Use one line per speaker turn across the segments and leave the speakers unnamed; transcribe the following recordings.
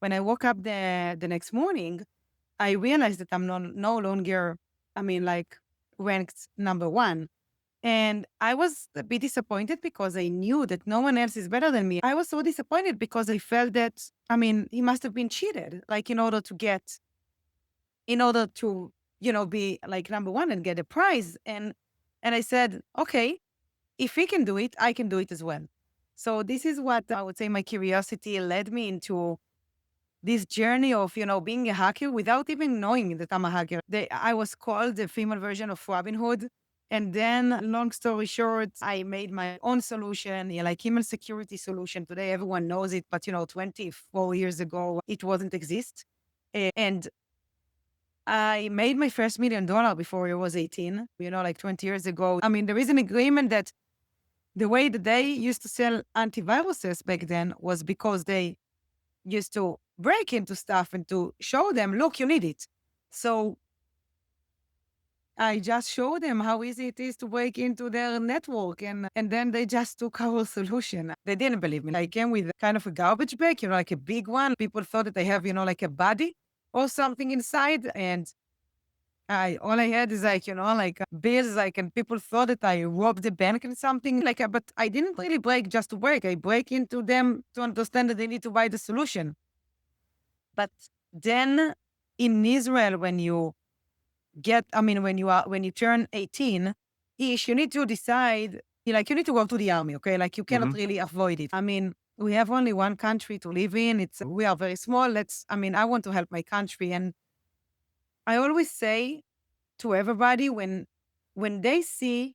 when I woke up the next morning, I realized that I'm no longer, like ranked number one. And I was a bit disappointed because I knew that no one else is better than me. I was so disappointed because I felt that, he must have been cheated, like in order to, be like number one and get a prize. And I said, okay, if he can do it, I can do it as well. So this is what I would say my curiosity led me into this journey of, being a hacker without even knowing that I'm a hacker. I was called the female version of Robin Hood. And then, long story short, I made my own solution, like email security solution. Today, everyone knows it, but 24 years ago, it wasn't exist. And I made my first $1 million before I was 18, like 20 years ago. There is an agreement that the way that they used to sell antiviruses back then was because they used to break into stuff and to show them, look, you need it. So I just showed them how easy it is to break into their network. And then they just took our solution. They didn't believe me. I came with kind of a garbage bag, like a big one. People thought that I have, like a body or something inside. And all I had is like, bills, like, and people thought that I robbed the bank and something like, but I didn't really break just to break. I break into them to understand that they need to buy the solution. But then in Israel, when you turn 18 ish, you need to decide, you need to go to the army, okay? Like you cannot
Mhm.
really avoid it. We have only one country to live in. We are very small. I want to help my country. And I always say to everybody when they see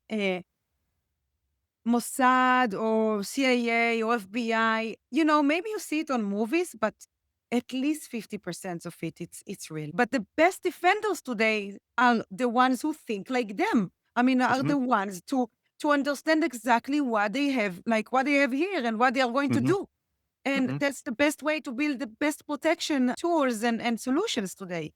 Mossad or CIA or FBI, maybe you see it on movies, but at least 50% of it's real. But the best defenders today are the ones who think like them. Are
Mhm.
the ones to understand exactly what they have, like what they have here and what they are going to
Mhm.
do. And
Mhm.
that's the best way to build the best protection tools and solutions today.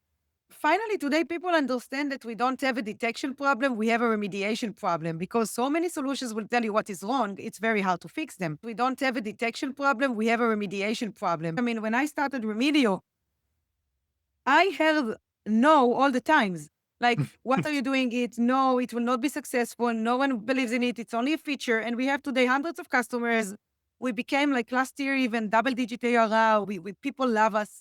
Finally, today, people understand that we don't have a detection problem, we have a remediation problem because so many solutions will tell you what is wrong. It's very hard to fix them. We don't have a detection problem, we have a remediation problem. When I started Remedio, I heard no all the times. Like, what are you doing it? No, it will not be successful. No one believes in it. It's only a feature. And we have today hundreds of customers. We became like last year, even double digit ARR. People love us.